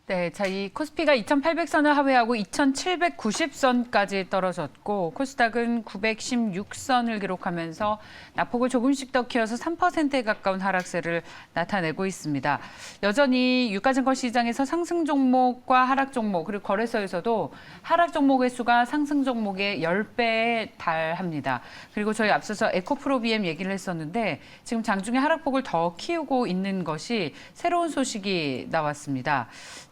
네, 자, 이 코스피가 2,800선을 하회하고 2,790선까지 떨어졌고 코스닥은 916선을 기록하면서 낙폭을 조금씩 더 키워서 3%에 가까운 하락세를 나타내고 있습니다. 여전히 유가증권 시장에서 상승 종목과 하락 종목 그리고 거래소에서도 하락 종목의 수가 상승 종목의 10배에 달합니다. 그리고 저희 앞서서 에코프로비엠 얘기를 했었는데 지금 장중에 하락폭을 더 키우고 있는 것이 새로운 소식이 나왔습니다.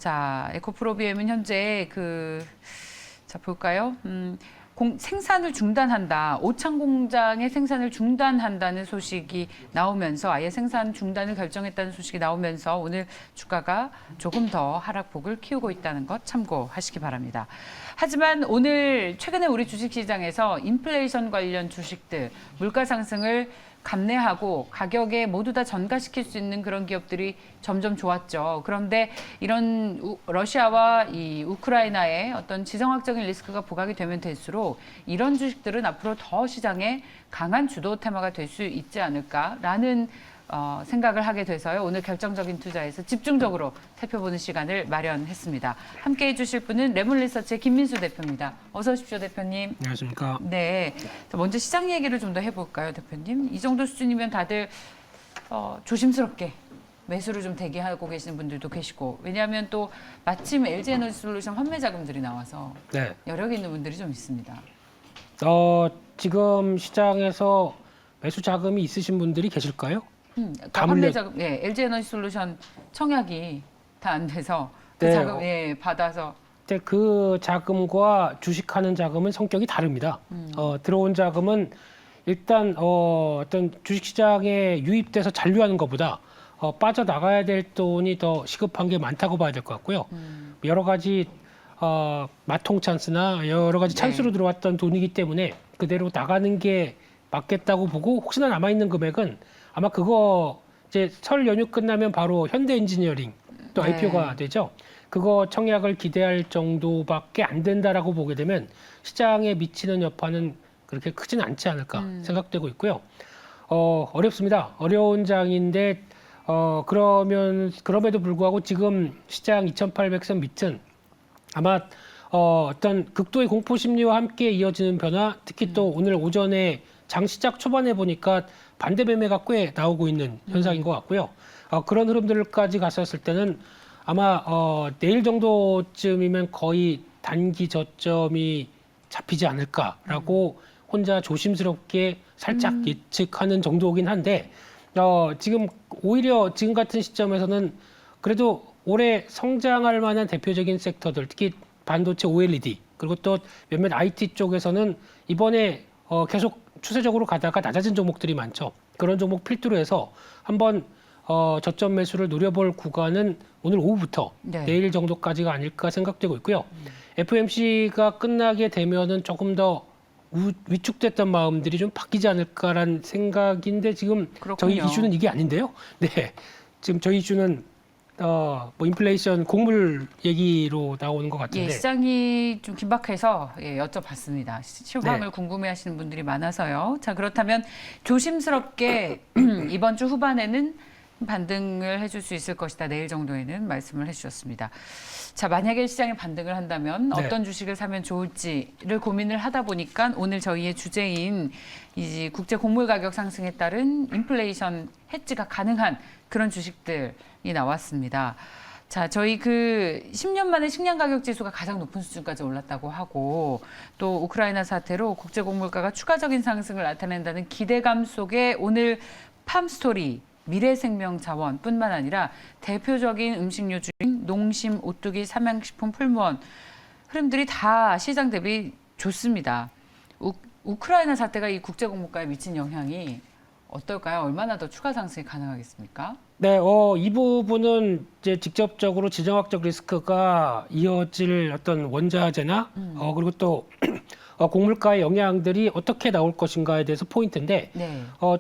자, 에코프로비엠은 현재 자, 볼까요? 생산을 중단한다. 오창 공장의 생산을 중단한다는 소식이 나오면서 아예 생산 중단을 결정했다는 소식이 나오면서 오늘 주가가 조금 더 하락폭을 키우고 있다는 것 참고하시기 바랍니다. 하지만 오늘 최근에 우리 주식시장에서 인플레이션 관련 주식들 물가 상승을 감내하고 가격에 모두 다 전가시킬 수 있는 그런 기업들이 점점 좋았죠. 그런데 이런 러시아와 이 우크라이나의 어떤 지정학적인 리스크가 부각이 되면 될수록 이런 주식들은 앞으로 더 시장에 강한 주도 테마가 될 수 있지 않을까라는 생각을 하게 돼서요. 오늘 결정적인 투자에서 집중적으로 살펴보는 시간을 마련했습니다. 함께해 주실 분은 레몬리서치의 김민수 대표입니다. 어서 오십시오, 대표님. 안녕하십니까. 네. 먼저 시장 얘기를 좀 더 해볼까요, 대표님? 이 정도 수준이면 다들 조심스럽게 매수를 좀 대기하고 계시는 분들도 계시고 왜냐하면 또 마침 LG에너지솔루션 환매 자금들이 나와서 네. 여력이 있는 분들이 좀 있습니다. 지금 시장에서 매수 자금이 있으신 분들이 계실까요? 그러니까 환매 자금, 예, LG에너지솔루션 청약이 다 안 돼서 그 네. 자금 받아서. 근데 그 자금과 주식하는 자금은 성격이 다릅니다. 들어온 자금은 일단 어떤 주식시장에 유입돼서 잔류하는 것보다 빠져나가야 될 돈이 더 시급한 게 많다고 봐야 될 것 같고요. 여러 가지 마통 찬스나 여러 가지 찬스로 들어왔던 돈이기 때문에 그대로 나가는 게 맞겠다고 보고 혹시나 남아있는 금액은 아마 그거 이제 설 연휴 끝나면 바로 현대엔지니어링 또 IPO가 되죠. 그거 청약을 기대할 정도밖에 안 된다라고 보게 되면 시장에 미치는 여파는 그렇게 크진 않지 않을까 생각되고 있고요. 어렵습니다. 어려운 장인데 그럼에도 불구하고 지금 시장 2,800선 밑은 아마 어떤 극도의 공포 심리와 함께 이어지는 변화, 특히 또 오늘 오전에 장 시작 초반에 보니까 반대 매매가 꽤 나오고 있는 현상인 것 같고요. 그런 흐름들까지 갔었을 때는 아마 내일 정도쯤이면 거의 단기 저점이 잡히지 않을까라고 혼자 조심스럽게 살짝 예측하는 정도이긴 한데 지금 오히려 지금 같은 시점에서는 그래도 올해 성장할 만한 대표적인 섹터들, 특히 반도체 OLED 그리고 또 몇몇 IT 쪽에서는 이번에 계속 추세적으로 가다가 낮아진 종목들이 많죠. 그런 종목 필두로 해서 한번 저점 매수를 노려볼 구간은 오늘 오후부터 내일 정도까지가 아닐까 생각되고 있고요. FOMC가 끝나게 되면은 조금 더 위축됐던 마음들이 좀 바뀌지 않을까라는 생각인데 지금 그렇군요. 저희 이슈는 이게 아닌데요. 네, 지금 저희 이슈는 뭐 인플레이션 곡물 얘기로 나오는 것 같은데. 예, 시장이 좀 긴박해서 여쭤봤습니다. 실황을 궁금해하시는 분들이 많아서요. 자, 그렇다면 조심스럽게 이번 주 후반에는 반등을 해줄 수 있을 것이다. 내일 정도에는 말씀을 해주셨습니다. 자, 만약에 시장에 반등을 한다면 어떤 주식을 사면 좋을지를 고민을 하다 보니까 오늘 저희의 주제인 이 국제 곡물 가격 상승에 따른 인플레이션 해지가 가능한 그런 주식들이 나왔습니다. 자, 저희 10년 만에 식량 가격 지수가 가장 높은 수준까지 올랐다고 하고 또 우크라이나 사태로 국제 곡물가가 추가적인 상승을 나타낸다는 기대감 속에 오늘 팜스토리 미래생명자원뿐만 아니라 대표적인 음식료주인 농심, 오뚜기, 삼양식품, 풀무원 흐름들이 다 시장 대비 좋습니다. 우크라이나 사태가 이 국제공급가에 미친 영향이 어떨까요? 얼마나 더 추가 상승이 가능하겠습니까? 네, 이 부분은 이제 직접적으로 지정학적 리스크가 이어질 어떤 원자재나 그리고 또 곡물가의 영향들이 어떻게 나올 것인가에 대해서 포인트인데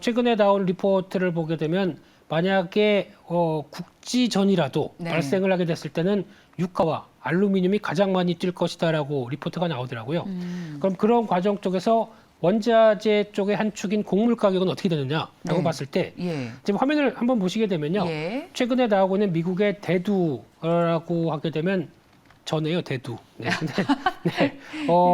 최근에 나온 리포트를 보게 되면 만약에 국지전이라도 발생을 하게 됐을 때는 유가와 알루미늄이 가장 많이 뛸 것이다라고 리포트가 나오더라고요. 그럼 그런 과정 쪽에서 원자재 쪽의 한 축인 곡물 가격은 어떻게 되느냐라고 네. 봤을 때 예. 지금 화면을 한번 보시게 되면요. 예. 최근에 나오고 있는 미국의 대두라고 하게 되면 전에요, 대두. 네. 네.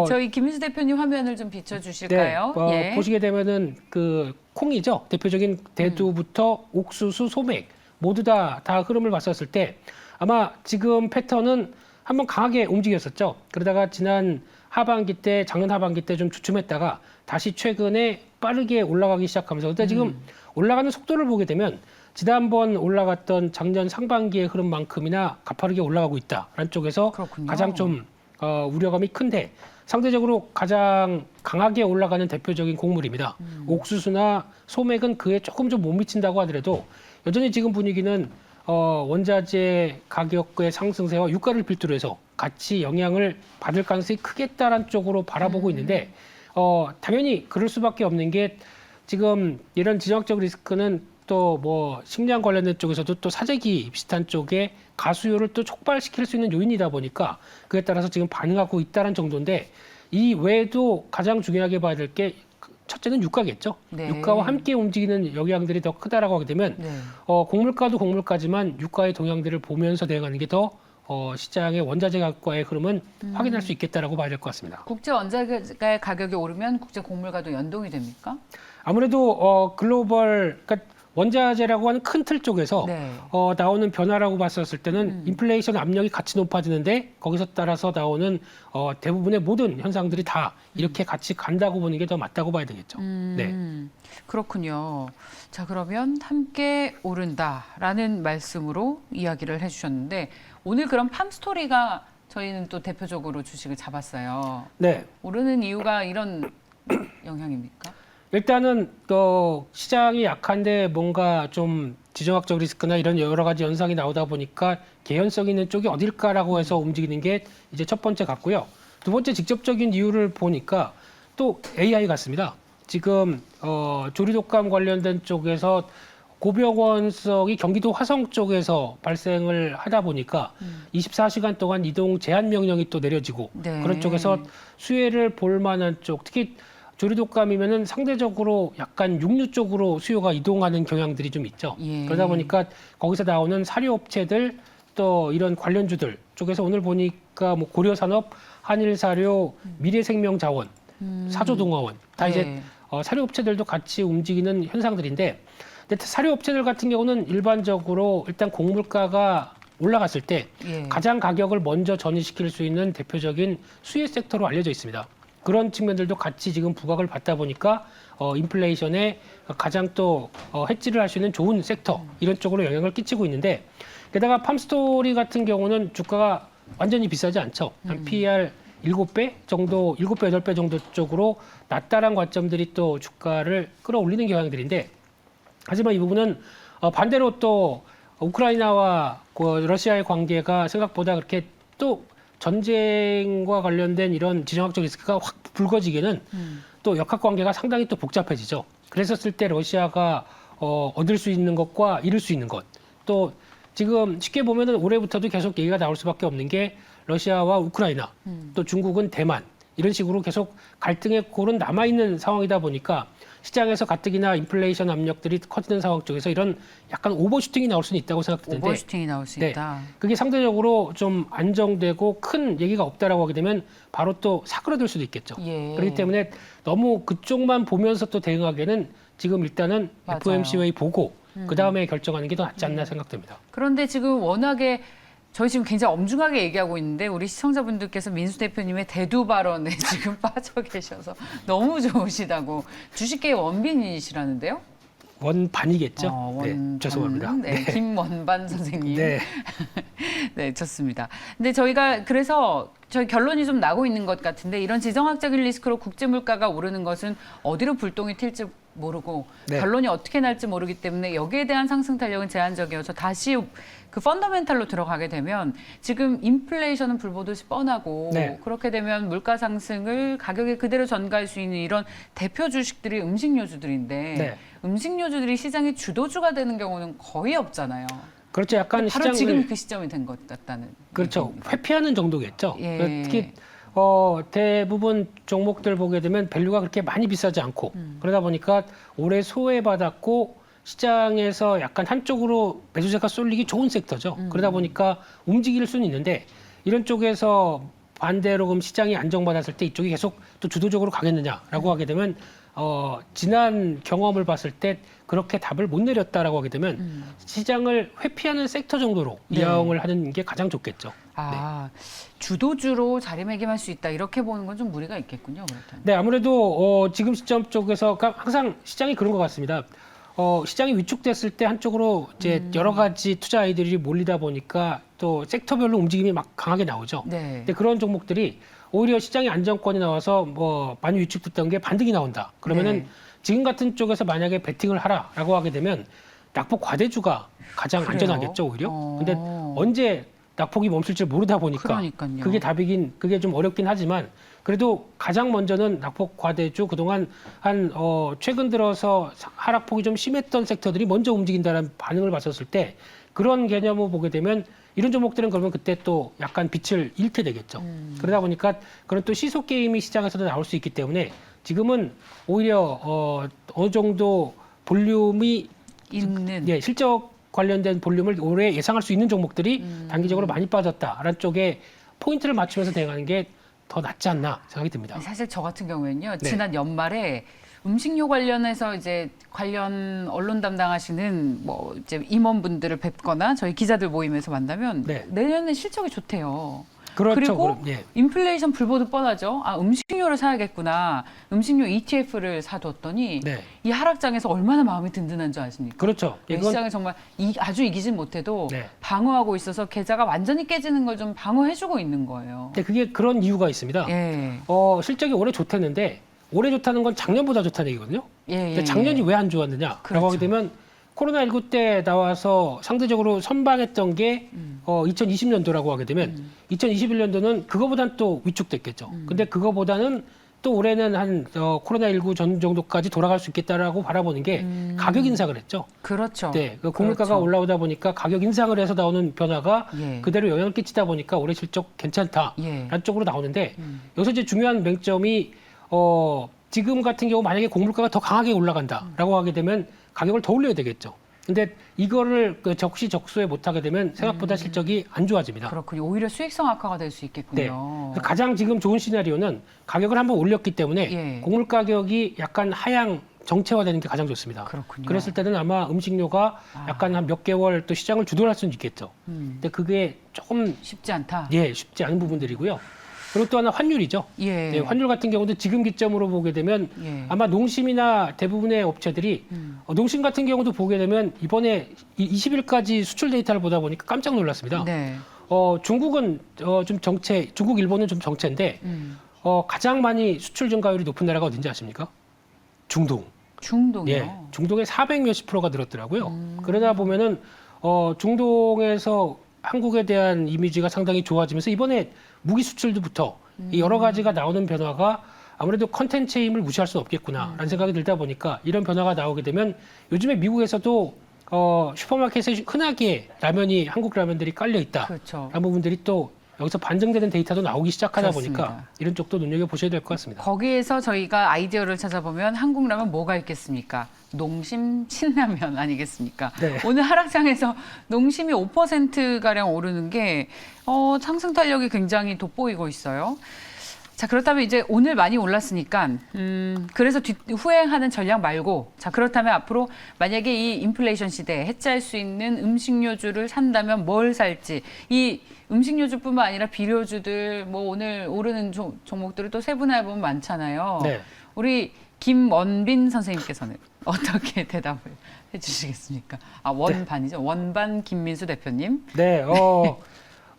저희 김민수 대표님 화면을 좀 비춰주실까요? 예. 보시게 되면은 그 콩이죠. 대표적인 대두부터 옥수수, 소맥 모두 다 흐름을 봤었을 때 아마 지금 패턴은 한번 강하게 움직였었죠. 그러다가 지난 하반기 때, 작년 하반기 때 좀 주춤했다가 다시 최근에 빠르게 올라가기 시작하면서 근데 지금 올라가는 속도를 보게 되면 지난번 올라갔던 작년 상반기의 흐름만큼이나 가파르게 올라가고 있다라는 쪽에서 그렇군요. 가장 좀 우려감이 큰데 상대적으로 가장 강하게 올라가는 대표적인 곡물입니다. 옥수수나 소맥은 그에 조금 좀 못 미친다고 하더라도 여전히 지금 분위기는 원자재 가격의 상승세와 유가를 필두로 해서 같이 영향을 받을 가능성이 크겠다라는 쪽으로 바라보고 있는데 당연히 그럴 수밖에 없는 게 지금 이런 지정학적 리스크는 또 뭐 식량 관련된 쪽에서도 또 사재기 비슷한 쪽에 가수요를 또 촉발시킬 수 있는 요인이다 보니까 그에 따라서 지금 반응하고 있다는 정도인데 이 외에도 가장 중요하게 봐야 될 게 첫째는 유가겠죠. 네. 유가와 함께 움직이는 영향들이 더 크다라고 하게 되면 네. 곡물가도 곡물가지만 유가의 동향들을 보면서 대응하는 게 더 시장의 원자재 가격과의 흐름은 확인할 수 있겠다라고 봐야 될 것 같습니다. 국제 원자재 가격이 오르면 국제 곡물과도 연동이 됩니까? 아무래도 글로벌 그러니까 원자재라고 하는 큰 틀 쪽에서 네. 나오는 변화라고 봤었을 때는 인플레이션 압력이 같이 높아지는데 거기서 따라서 나오는 대부분의 모든 현상들이 다 이렇게 같이 간다고 보는 게 더 맞다고 봐야 되겠죠. 네. 그렇군요. 자, 그러면 함께 오른다라는 말씀으로 이야기를 해주셨는데 오늘 그럼 팜스토리가 저희는 또 대표적으로 주식을 잡았어요. 네. 오르는 이유가 이런 영향입니까? 일단은 시장이 약한데 뭔가 좀 지정학적 리스크나 이런 여러 가지 현상이 나오다 보니까 개연성 있는 쪽이 어딜까라고 해서 움직이는 게 이제 첫 번째 같고요. 두 번째 직접적인 이유를 보니까 또 AI 같습니다. 지금 조리독감 관련된 쪽에서 고병원성이 경기도 화성 쪽에서 발생을 하다 보니까 24시간 동안 이동 제한 명령이 또 내려지고 네. 그런 쪽에서 수혜를 볼 만한 쪽 특히 조리독감이면은 상대적으로 약간 육류 쪽으로 수요가 이동하는 경향들이 좀 있죠. 예. 그러다 보니까 거기서 나오는 사료업체들 또 이런 관련주들 쪽에서 오늘 보니까 뭐 고려산업, 한일사료, 미래생명자원, 사조동화원 다 이제 네. 사료업체들도 같이 움직이는 현상들인데 근데 사료업체들 같은 경우는 일반적으로 일단 곡물가가 올라갔을 때 예. 가장 가격을 먼저 전이시킬 수 있는 대표적인 수혜 섹터로 알려져 있습니다. 그런 측면들도 같이 지금 부각을 받다 보니까 인플레이션에 가장 또 해지를 할 수 있는 좋은 섹터 이런 쪽으로 영향을 끼치고 있는데 게다가 팜스토리 같은 경우는 주가가 완전히 비싸지 않죠. 한 PER 7배 정도, 7배, 8배 정도 쪽으로 낮다란 관점들이 또 주가를 끌어올리는 경향들인데 하지만 이 부분은 반대로 또 우크라이나와 러시아의 관계가 생각보다 그렇게 또 전쟁과 관련된 이런 지정학적 리스크가 확 불거지기는 또 역학관계가 상당히 또 복잡해지죠. 그랬었을 때 러시아가 얻을 수 있는 것과 잃을 수 있는 것. 또 지금 쉽게 보면은 올해부터도 계속 얘기가 나올 수밖에 없는 게 러시아와 우크라이나, 또 중국은 대만 이런 식으로 계속 갈등의 골은 남아있는 상황이다 보니까 시장에서 가뜩이나 인플레이션 압력들이 커지는 상황 쪽에서 이런 약간 오버슈팅이 나올 수는 있다고 생각드는데 오버슈팅이 나올 수 있다. 그게 상대적으로 좀 안정되고 큰 얘기가 없다라고 하게 되면 바로 또 사그라들 수도 있겠죠. 예. 그렇기 때문에 너무 그쪽만 보면서 또 대응하기에는 지금 일단은 맞아요. FOMC의 보고 그 다음에 결정하는 게 더 낫지 않나 생각됩니다. 그런데 지금 워낙에 저희 지금 굉장히 엄중하게 얘기하고 있는데 우리 시청자분들께서 민수 대표님의 대두 발언에 지금 빠져 계셔서 너무 좋으시다고 주식계의 원빈이시라는데요? 원반이겠죠. 네, 원반. 죄송합니다. 네, 김원반 선생님. 네. 네, 좋습니다. 근데 저희가 그래서 저희 결론이 좀 나고 있는 것 같은데 이런 지정학적인 리스크로 국제 물가가 오르는 것은 어디로 불똥이 튈지 모르고 네. 결론이 어떻게 날지 모르기 때문에 여기에 대한 상승 탄력은 제한적이어서 다시 그 펀더멘탈로 들어가게 되면 지금 인플레이션은 불보듯이 뻔하고 네. 그렇게 되면 물가 상승을 가격에 그대로 전가할 수 있는 이런 대표 주식들이 음식료주들인데 네. 음식료주들이 시장의 주도주가 되는 경우는 거의 없잖아요. 그렇죠. 약간 바로 시장을 지금 그 시점이 된 것 같다는. 그렇죠. 회피하는 정도겠죠. 예. 특히 대부분 종목들 보게 되면 밸류가 그렇게 많이 비싸지 않고 그러다 보니까 올해 소외받았고 시장에서 약간 한쪽으로 매수세가 쏠리기 좋은 섹터죠. 그러다 보니까 움직일 수는 있는데 이런 쪽에서 반대로 그럼 시장이 안정받았을 때 이쪽이 계속 또 주도적으로 가겠느냐라고 하게 되면 지난 경험을 봤을 때 그렇게 답을 못 내렸다라고 하게 되면 시장을 회피하는 섹터 정도로 네. 이용을 하는 게 가장 좋겠죠. 아, 주도주로 자리매김할 수 있다 이렇게 보는 건 좀 무리가 있겠군요. 그렇다면. 네, 아무래도 지금 시점 쪽에서 항상 시장이 그런 것 같습니다. 시장이 위축됐을 때 한쪽으로 이제 여러 가지 투자 아이들이 몰리다 보니까 또 섹터별로 움직임이 막 강하게 나오죠. 네. 근데 그런 종목들이 오히려 시장의 안정권이 나와서 뭐 많이 위축됐던 게 반등이 나온다. 그러면은 네. 지금 같은 쪽에서 만약에 베팅을 하라라고 하게 되면 낙폭 과대주가 가장 그래요? 안전하겠죠, 오히려. 근데 언제 낙폭이 멈출지 모르다 보니까 그러니까요. 그게 답이긴 그게 좀 어렵긴 하지만 그래도 가장 먼저는 낙폭 과대주 그동안 최근 들어서 하락폭이 좀 심했던 섹터들이 먼저 움직인다는 반응을 봤었을 때 그런 개념을 보게 되면 이런 종목들은 그러면 그때 또 약간 빛을 잃게 되겠죠. 그러다 보니까 그런 또 시소 게임이 시장에서도 나올 수 있기 때문에 지금은 오히려 어느 정도 볼륨이 있는. 예, 실적 관련된 볼륨을 올해 예상할 수 있는 종목들이 단기적으로 많이 빠졌다라는 쪽에 포인트를 맞추면서 대응하는 게 더 낫지 않나 생각이 듭니다. 사실 저 같은 경우에는요. 네. 지난 연말에 음식료 관련해서 이제 관련 언론 담당하시는 뭐 이제 임원분들을 뵙거나 저희 기자들 모임에서 만나면 네. 내년에 실적이 좋대요. 그렇죠. 그리고 예. 인플레이션 불보듯 뻔하죠. 아, 음식료를 사야겠구나. 음식료 ETF를 사뒀더니 네. 이 하락장에서 얼마나 마음이 든든한 줄 아십니까? 그렇죠. 네, 이건 시장을 정말 아주 이기진 못해도 네. 방어하고 있어서 계좌가 완전히 깨지는 걸 좀 방어해주고 있는 거예요. 근데 그게 그런 이유가 있습니다. 예. 실적이 올해 좋댔는데 올해 좋다는 건 작년보다 좋다는 얘기거든요. 예, 예, 근데 작년이 예. 왜 안 좋았느냐라고 그렇죠. 하게 되면 코로나19 때 나와서 상대적으로 선방했던 게 2020년도라고 하게 되면 2021년도는 그거보단 또 위축됐겠죠. 근데 그거보다는 또 올해는 한 코로나19 전 정도까지 돌아갈 수 있겠다라고 바라보는 게 가격 인상을 했죠. 그렇죠. 네, 그 고물가가 그렇죠. 올라오다 보니까 가격 인상을 해서 나오는 변화가 예. 그대로 영향을 끼치다 보니까 올해 실적 괜찮다. 예. 라는 쪽으로 나오는데 여기서 이제 중요한 맹점이 지금 같은 경우 만약에 고물가가 더 강하게 올라간다라고 하게 되면 가격을 더 올려야 되겠죠. 근데 이거를 적시적소에 못하게 되면 생각보다 실적이 안 좋아집니다. 그렇군요. 오히려 수익성 악화가 될 수 네. 있겠군요. 그래서 가장 지금 좋은 시나리오는 가격을 한번 올렸기 때문에 예. 곡물 가격이 약간 하향 정체화되는 게 가장 좋습니다. 그렇군요. 그랬을 때는 아마 음식료가 약간 한 몇 개월 또 시장을 주도할 수는 있겠죠. 근데 그게 조금 쉽지 않다. 쉽지 않은 부분들이고요. 그리고 또 하나 환율이죠. 예. 네, 환율 같은 경우도 지금 기점으로 보게 되면 예. 아마 농심이나 대부분의 업체들이 농심 같은 경우도 보게 되면 이번에 20일까지 수출 데이터를 보다 보니까 깜짝 놀랐습니다. 네. 중국은 좀 정체, 중국, 일본은 좀 정체인데 가장 많이 수출 증가율이 높은 나라가 어딘지 아십니까? 중동. 중동이요. 예, 중동의 400 몇십 %가 늘었더라고요. 그러다 보면은 중동에서 한국에 대한 이미지가 상당히 좋아지면서 이번에 무기 수출도부터 이 여러 가지가 나오는 변화가 아무래도 컨텐츠의 힘을 무시할 수는 없겠구나라는 생각이 들다 보니까 이런 변화가 나오게 되면 요즘에 미국에서도 슈퍼마켓에 흔하게 라면이 한국 라면들이 깔려 있다. 그렇죠. 라는 부분들이 또 여기서 반증되는 데이터도 나오기 시작하다 그렇습니다. 보니까 이런 쪽도 눈여겨보셔야 될 것 같습니다. 거기에서 저희가 아이디어를 찾아보면 한국 라면 뭐가 있겠습니까? 농심 신라면 아니겠습니까? 네. 오늘 하락장에서 농심이 5%가량 오르는 게 상승 탄력이 굉장히 돋보이고 있어요. 자, 그렇다면 이제 오늘 많이 올랐으니까 그래서 후행하는 전략 말고 자, 그렇다면 앞으로 만약에 이 인플레이션 시대에 해치할 수 있는 음식료주를 산다면 뭘 살지 이 음식료주뿐만 아니라 비료주들 뭐 오늘 오르는 종목들을 또 세분화해 보면 많잖아요. 네. 우리 김원빈 선생님께서는 어떻게 대답을 해주시겠습니까? 아, 원반이죠. 원반 김민수 대표님. 네,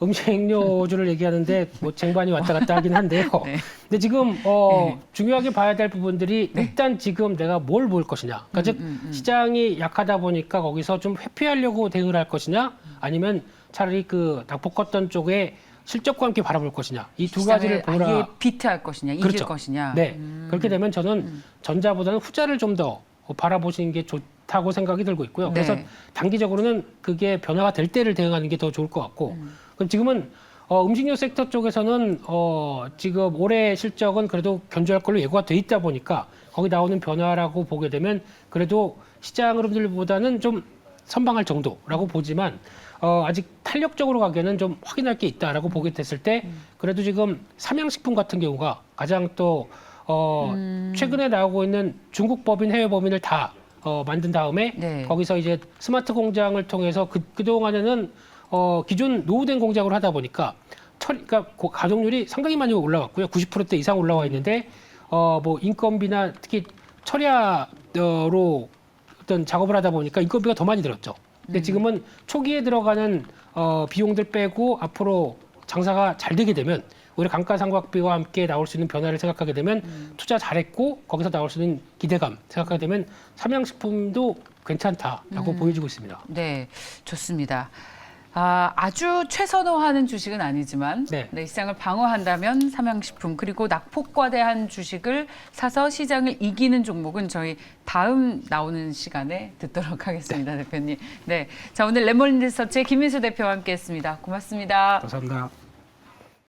음식료주를 얘기하는데 뭐 쟁반이 왔다 갔다 하긴 한데요. 네. 근데 지금 네. 중요하게 봐야 될 부분들이 일단 지금 내가 뭘 볼 것이냐. 그러니까 즉 시장이 약하다 보니까 거기서 좀 회피하려고 대응을 할 것이냐, 아니면 차라리 그 낙폭 컸던 쪽에 실적과 함께 바라볼 것이냐. 이 두 가지를 보라. 아예 비트할 것이냐, 이길 그렇죠. 것이냐. 네, 그렇게 되면 저는 전자보다는 후자를 좀 더 바라보시는 게 좋다고 생각이 들고 있고요. 그래서 네. 단기적으로는 그게 변화가 될 때를 대응하는 게 더 좋을 것 같고, 그럼 지금은 음식료 섹터 쪽에서는 지금 올해 실적은 그래도 견조할 걸로 예고가 돼 있다 보니까 거기 나오는 변화라고 보게 되면 그래도 시장 흐름들보다는 좀 선방할 정도라고 보지만 아직 탄력적으로 가기에는 좀 확인할 게 있다라고 보게 됐을 때 그래도 지금 삼양식품 같은 경우가 가장 또 최근에 나오고 있는 중국 법인, 해외 법인을 다 만든 다음에 네. 거기서 이제 스마트 공장을 통해서 그동안에는 기존 노후된 공장으로 하다 보니까 그러니까 가동률이 상당히 많이 올라왔고요. 90%대 이상 올라와 있는데 뭐 인건비나 특히 철야로 어떤 작업을 하다 보니까 인건비가 더 많이 들었죠. 근데 지금은 초기에 들어가는 비용들 빼고 앞으로 장사가 잘 되게 되면 오히려 감가상각비와 함께 나올 수 있는 변화를 생각하게 되면 투자 잘했고 거기서 나올 수 있는 기대감 생각하게 되면 삼양식품도 괜찮다라고 보여지고 있습니다. 네, 좋습니다. 아주 최선호하는 주식은 아니지만 네. 네, 시장을 방어한다면 삼양식품 그리고 낙폭과대한 주식을 사서 시장을 이기는 종목은 저희 다음 나오는 시간에 듣도록 하겠습니다, 대표님. 네, 자 오늘 레몬리서치의 김민수 대표와 함께했습니다. 고맙습니다. 감사합니다.